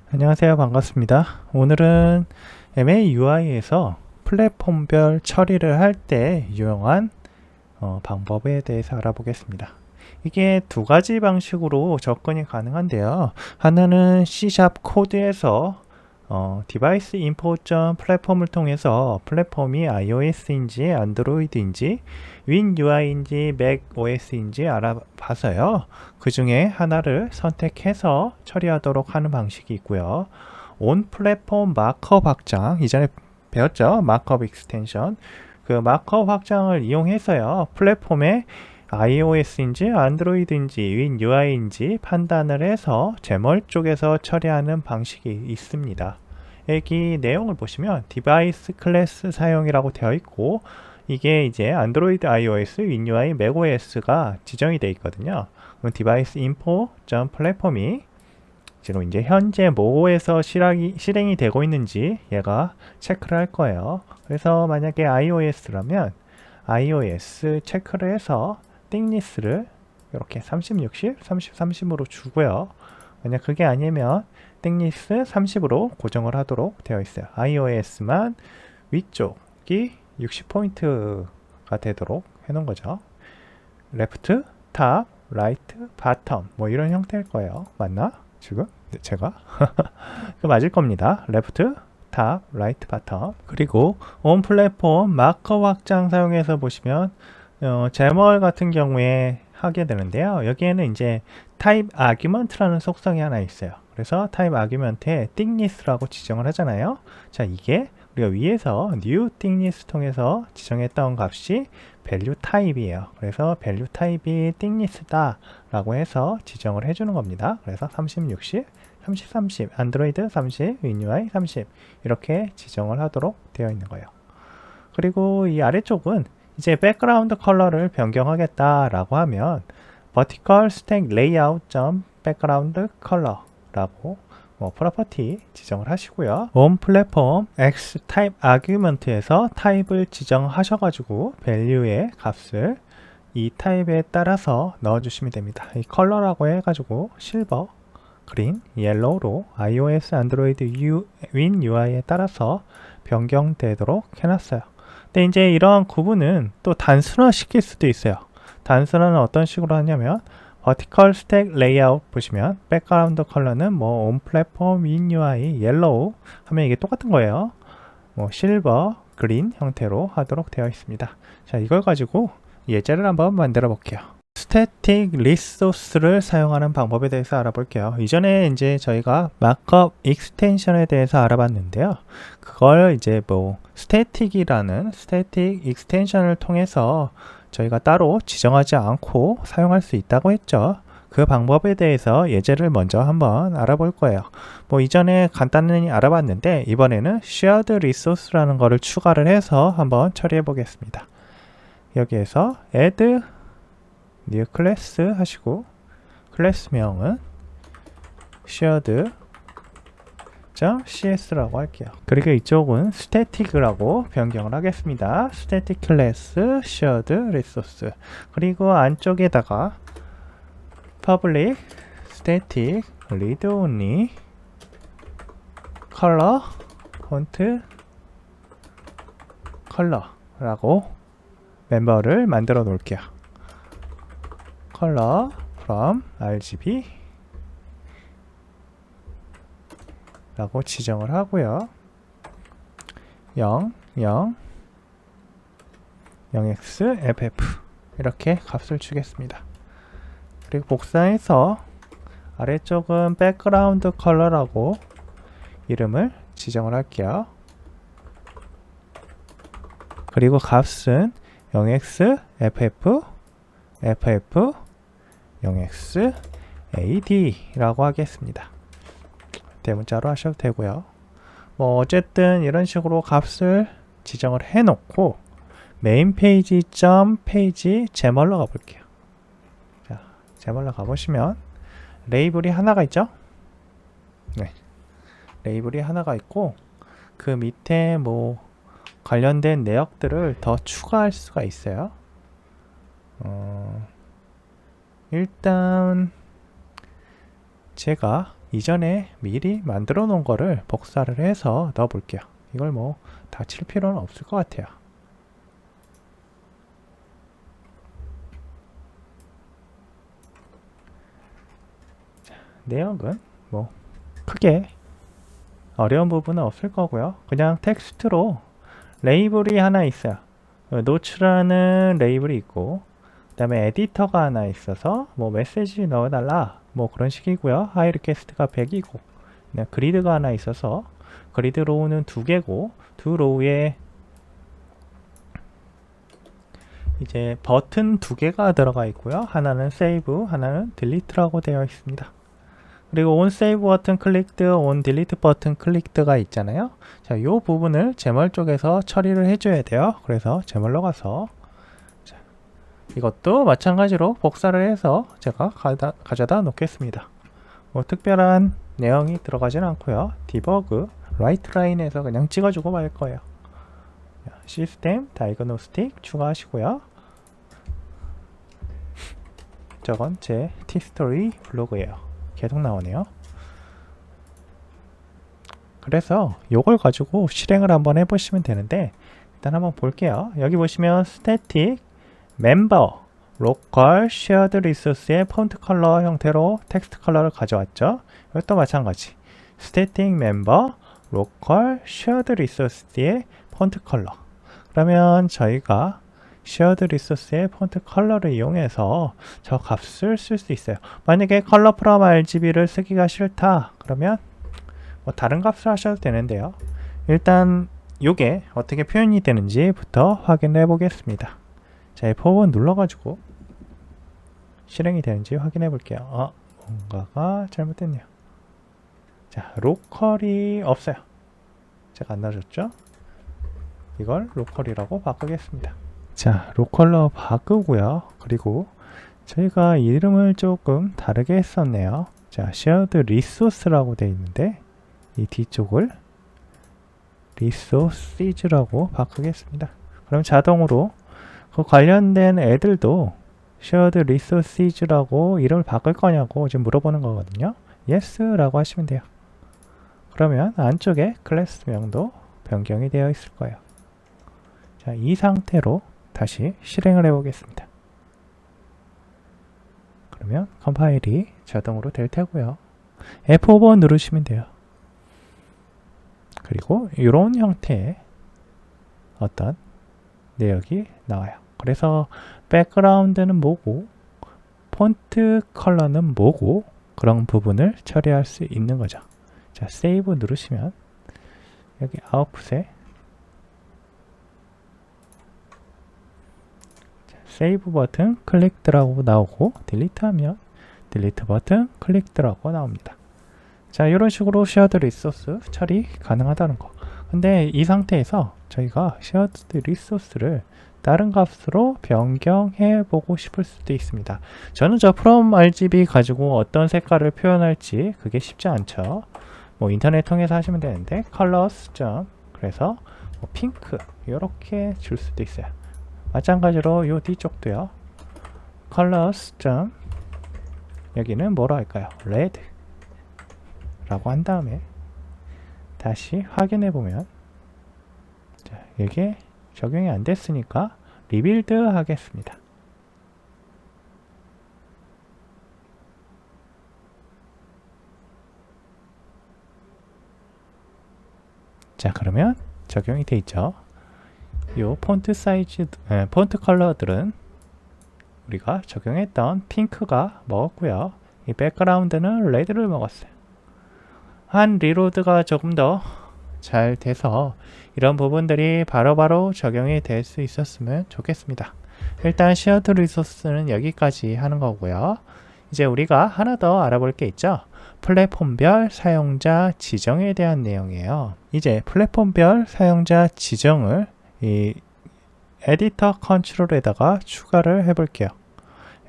안녕하세요. 반갑습니다. 오늘은 MAUI에서 플랫폼별 처리를 할 때 유용한 방법에 대해서 알아보겠습니다. 이게 두 가지 방식으로 접근이 가능한데요. 하나는 C# 코드에서 디바이스 인포 플랫폼을 통해서 플랫폼이 iOS인지 안드로이드인지 WinUI인지 macOS인지 알아봐서요. 그 중에 하나를 선택해서 처리하도록 하는 방식이 있고요. 온 플랫폼 마크업 확장, 이전에 배웠죠? 마크업 익스텐션. 그 마크업 확장을 이용해서요. 플랫폼에 iOS인지 안드로이드인지 WinUI인지 판단을 해서 제멀 쪽에서 처리하는 방식이 있습니다. 여기 내용을 보시면 디바이스 클래스 사용이라고 되어 있고, 이게 이제 안드로이드, iOS, WinUI, macOS가 지정이 되어 있거든요. 그럼 디바이스 인포 플랫폼이 지금 이제 현재 뭐에서 실행이 되고 있는지 얘가 체크를 할 거예요. 그래서 만약에 iOS라면 iOS 체크를 해서 띵리스를 이렇게 30, 60, 30, 30으로 주고요. 만약 그게 아니면 띵리스 30으로 고정을 하도록 되어 있어요. iOS만 위쪽이 60포인트가 되도록 해놓은 거죠. 레프트, 탑, 라이트, 바텀 뭐 이런 형태일 거예요. 맞나? 지금? 네, 제가? 맞을 겁니다. 레프트, 탑, 라이트, 바텀. 그리고 온 플랫폼 마커 확장 사용해서 보시면 제멀 같은 경우에 하게 되는데요. 여기에는 이제 타입 아규먼트라는 속성이 하나 있어요. 그래서 타입 아규먼트에 띵리스라고 지정을 하잖아요. 자, 이게 우리가 위에서 new 띵리스 통해서 지정했던 값이 value 타입이에요. 그래서 value 타입이 띵리스다 라고 해서 지정을 해주는 겁니다. 그래서 30, 60, 30, 30, 안드로이드 30, WinUI 30 이렇게 지정을 하도록 되어 있는 거예요. 그리고 이 아래쪽은 이제 백그라운드 컬러를 변경하겠다라고 하면 vertical stack layout background color라고 프로퍼티 지정을 하시고요. on 플랫폼 x type argument에서 타입을 지정하셔가지고 value의 값을 이 타입에 따라서 넣어주시면 됩니다. 이 컬러라고 해가지고 실버, 그린, 옐로우로 iOS, 안드로이드, Win UI에 따라서 변경되도록 해놨어요. 근데 이제 이러한 구분은 또 단순화 시킬 수도 있어요. 단순화는 어떤 식으로 하냐면 vertical stack layout 보시면 백그라운드 컬러는 뭐 on platform, in UI, yellow 하면 이게 똑같은 거예요. 뭐 실버, 그린 형태로 하도록 되어 있습니다. 자, 이걸 가지고 예제를 한번 만들어 볼게요. 스태틱 리소스를 사용하는 방법에 대해서 알아볼게요. 이전에 이제 저희가 마크업 익스텐션에 대해서 알아봤는데요. 그걸 이제 뭐 스태틱이라는 스태틱 익스텐션을 통해서 저희가 따로 지정하지 않고 사용할 수 있다고 했죠. 그 방법에 대해서 예제를 먼저 한번 알아볼 거예요. 뭐 이전에 간단히 알아봤는데 이번에는 shared resource라는 거를 추가를 해서 한번 처리해 보겠습니다. 여기에서 add new class 하시고 클래스명은 shared.cs라고 할게요. 그리고 이쪽은 static라고 변경을 하겠습니다. static class shared resource. 그리고 안쪽에다가 public static read only color font color라고 멤버를 만들어 놓을게요. color from RGB 라고 지정을 하고요. 0, 0, 0x, ff 이렇게 값을 주겠습니다. 그리고 복사해서 아래쪽은 백그라운드 컬러라고 이름을 지정을 할게요. 그리고 값은 0x, ff, ff, 0x, ad 라고 하겠습니다. 대문자로 하셔도 되고요. 뭐 어쨌든 이런 식으로 값을 지정을 해 놓고 메인 페이지 페이지 제멀로 가볼게요. 자, 제멀로 가보시면 레이블이 하나가 있죠? 네, 레이블이 하나가 있고 그 밑에 뭐 관련된 내역들을 더 추가할 수가 있어요. 일단 제가 이전에 미리 만들어 놓은 거를 복사를 해서 넣어 볼게요. 이걸 뭐 다 칠 필요는 없을 것 같아요. 자, 내역은 뭐 크게 어려운 부분은 없을 거고요. 그냥 텍스트로 레이블이 하나 있어요. 노츠라는 레이블이 있고, 그 다음에 에디터가 하나 있어서 뭐 메시지 넣어달라 뭐 그런 식이고요. 하이리퀘스트가 100이고, 그리드가 하나 있어서 그리드 로우는 2개고, 두 로우에 이제 버튼 2개가 들어가 있고요. 하나는 세이브, 하나는 딜리트라고 되어 있습니다. 그리고 on save 버튼 클릭드, on delete 버튼 클릭드가 있잖아요. 자, 이 부분을 제멀 쪽에서 처리를 해줘야 돼요. 그래서 제멀로 가서 자, 이것도 마찬가지로 복사를 해서 제가 가져다 놓겠습니다. 뭐 특별한 내용이 들어가진 않고요. 디버그, 라이트 라인에서 그냥 찍어주고 말 거예요. 시스템, 다이그노스틱 추가하시고요. 저건 제 티스토리 블로그예요. 계속 나오네요. 그래서 요걸 가지고 실행을 한번 해보시면 되는데, 일단 한번 볼게요. 여기 보시면 static member local shared resource의 폰트 컬러 형태로 텍스트 컬러를 가져왔죠. 이것도 마찬가지 static member local shared resource의 폰트 컬러. 그러면 저희가 shared resource의 폰트 컬러를 이용해서 저 값을 쓸 수 있어요. 만약에 color from RGB를 쓰기가 싫다 그러면 뭐 다른 값을 하셔도 되는데요. 일단 이게 어떻게 표현이 되는지부터 확인해 보겠습니다. 자, F5 눌러가지고 실행이 되는지 확인해 볼게요. 뭔가가 잘못됐네요. 자, 로컬이 없어요. 제가 안 넣어줬죠? 이걸 로컬이라고 바꾸겠습니다. 자, 로컬로 바꾸고요. 그리고 저희가 이름을 조금 다르게 했었네요. 자, shared resource라고 되어 있는데 이 뒤쪽을 resources라고 바꾸겠습니다. 그럼 자동으로 그 관련된 애들도 shared resources라고 이름을 바꿀 거냐고 지금 물어보는 거거든요. yes라고 하시면 돼요. 그러면 안쪽에 클래스명도 변경이 되어 있을 거예요. 자, 이 상태로 다시 실행을 해보겠습니다. 그러면 컴파일이 자동으로 될 테고요. F5번 누르시면 돼요. 그리고 이런 형태의 어떤 내역이 나와요. 그래서 백그라운드는 뭐고 폰트 컬러는 뭐고 그런 부분을 처리할 수 있는 거죠. 자, 세이브 누르시면 여기 아웃풋에 세이브 버튼 클릭 드라고 나오고 딜리트 하면 딜리트 버튼 클릭 드라고 나옵니다. 자, 이런 식으로 쉐어드 리소스 처리 가능하다는 거. 근데 이 상태에서 저희가 쉐어드 리소스를 다른 값으로 변경해 보고 싶을 수도 있습니다. 저는 저 from RGB 가지고 어떤 색깔을 표현할지 그게 쉽지 않죠. 뭐 인터넷 통해서 하시면 되는데 colors 그래서 뭐 핑크 이렇게 줄 수도 있어요. 마찬가지로 요 뒤쪽도요. colors 여기는 뭐로 할까요? red 라고 한 다음에 다시 확인해 보면 자, 이게 적용이 안 됐으니까 리빌드 하겠습니다. 자, 그러면 적용이 돼 있죠. 요 폰트 사이즈, 폰트 컬러들은 우리가 적용했던 핑크가 먹었고요. 이 백그라운드는 레드를 먹었어요. 한 리로드가 조금 더 잘 돼서 이런 부분들이 바로바로 적용이 될 수 있었으면 좋겠습니다. 일단 쉐어드 리소스는 여기까지 하는 거고요. 이제 우리가 하나 더 알아볼 게 있죠. 플랫폼별 사용자 지정에 대한 내용이에요. 이제 플랫폼별 사용자 지정을 이 에디터 컨트롤에다가 추가를 해 볼게요.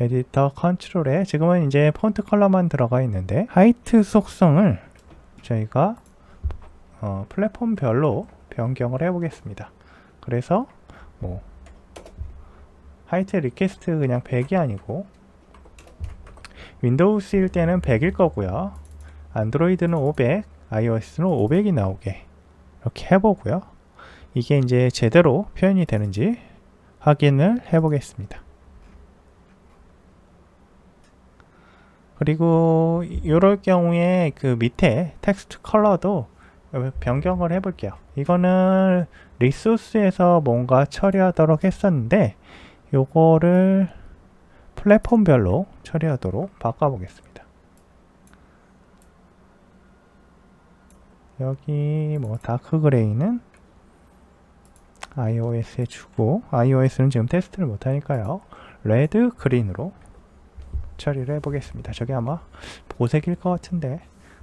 에디터 컨트롤에 지금은 이제 폰트 컬러만 들어가 있는데 하이트 속성을 저희가 플랫폼별로 변경을 해 보겠습니다. 그래서 뭐 하이트 리퀘스트 그냥 100이 아니고 윈도우스일 때는 100일 거고요. 안드로이드는 500, iOS는 500이 나오게 이렇게 해보고요. 이게 이제 제대로 표현이 되는지 확인을 해보겠습니다. 그리고 이럴 경우에 그 밑에 텍스트 컬러도 변경을 해볼게요. 이거는 리소스에서 뭔가 처리하도록 했었는데 요거를 플랫폼별로 처리하도록 바꿔보겠습니다. 여기 뭐 다크 그레이는 iOS에 주고, iOS는 지금 테스트를 못하니까요, 레드 그린으로 처리를 해보겠습니다. 저게 아마 보색일 것 같은데,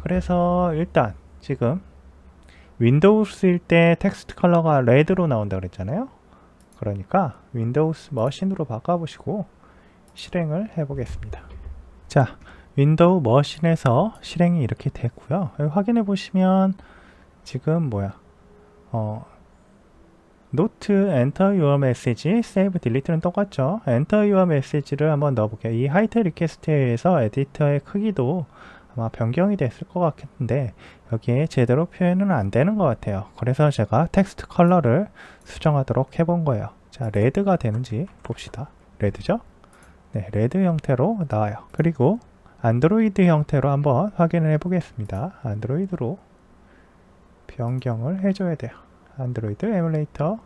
그래서 일단 지금 윈도우스일 때 텍스트 컬러가 레드로 나온다 그랬잖아요. 그러니까 윈도우스 머신으로 바꿔보시고 실행을 해보겠습니다. 자, 윈도우 머신에서 실행이 이렇게 됐고요. 여기 확인해 보시면 지금 노트 Enter Your Message, Save, Delete는 똑같죠. Enter Your Message를 한번 넣어볼게요. 이 하이트 리퀘스트에 의해서 에디터의 크기도 아마 변경이 됐을 것 같은데 여기에 제대로 표현은 안 되는 것 같아요. 그래서 제가 텍스트 컬러를 수정하도록 해본 거예요. 자, 레드가 되는지 봅시다. 레드죠? 네, 레드 형태로 나와요. 그리고 안드로이드 형태로 한번 확인을 해보겠습니다. 안드로이드로 변경을 해줘야 돼요. 안드로이드 에뮬레이터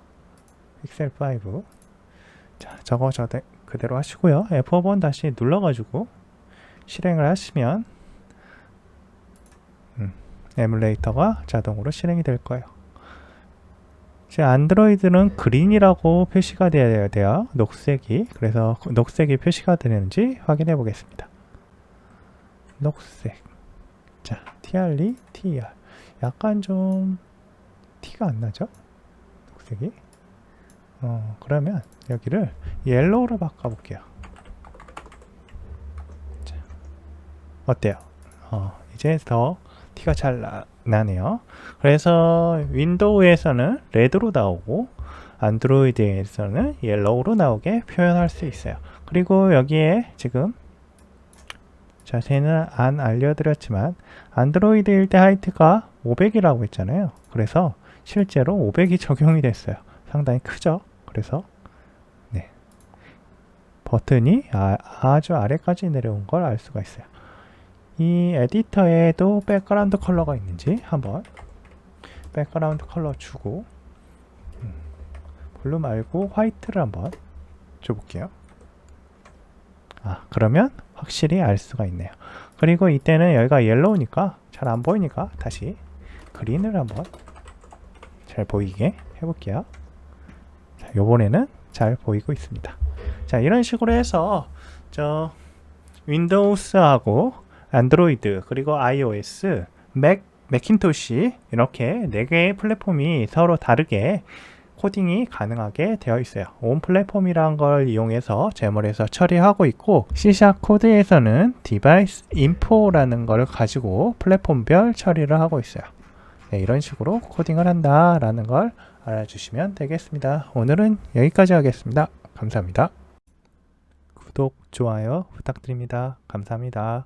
픽셀 5. 자, 저거 그대로 하시고요. F5번 다시 눌러가지고 실행을 하시면 에뮬레이터가 자동으로 실행이 될 거예요. 제 안드로이드는 그린이라고 표시가 되어야 돼요. 녹색이. 그래서 녹색이 표시가 되는지 확인해 보겠습니다. 녹색. 자, TR, TR. 약간 좀 티가 안 나죠? 녹색이. 그러면 여기를 옐로우로 바꿔볼게요. 자, 어때요? 이제 더 티가 잘 나네요. 그래서 윈도우에서는 레드로 나오고 안드로이드에서는 옐로우로 나오게 표현할 수 있어요. 그리고 여기에 지금 자세히는 안 알려드렸지만 안드로이드일 때 하이트가 500이라고 했잖아요. 그래서 실제로 500이 적용이 됐어요. 상당히 크죠? 그래서 네, 버튼이 아주 아래까지 내려온 걸 알 수가 있어요. 이 에디터에도 백그라운드 컬러가 있는지 한번 백그라운드 컬러 주고 블루 말고 화이트를 한번 줘볼게요. 그러면 확실히 알 수가 있네요. 그리고 이때는 여기가 옐로우니까 잘 안 보이니까 다시 그린을 한번 잘 보이게 해볼게요. 자, 요번에는 잘 보이고 있습니다. 자, 이런 식으로 해서 윈도우스하고 안드로이드 그리고 iOS, 맥킨토시 이렇게 4개의 플랫폼이 서로 다르게 코딩이 가능하게 되어 있어요. 온 플랫폼이라는 걸 이용해서 제몰에서 처리하고 있고 C# 코드에서는 디바이스 인포라는 걸 가지고 플랫폼별 처리를 하고 있어요. 네, 이런 식으로 코딩을 한다라는 걸 알아주시면 되겠습니다. 오늘은 여기까지 하겠습니다. 감사합니다. 구독, 좋아요 부탁드립니다. 감사합니다.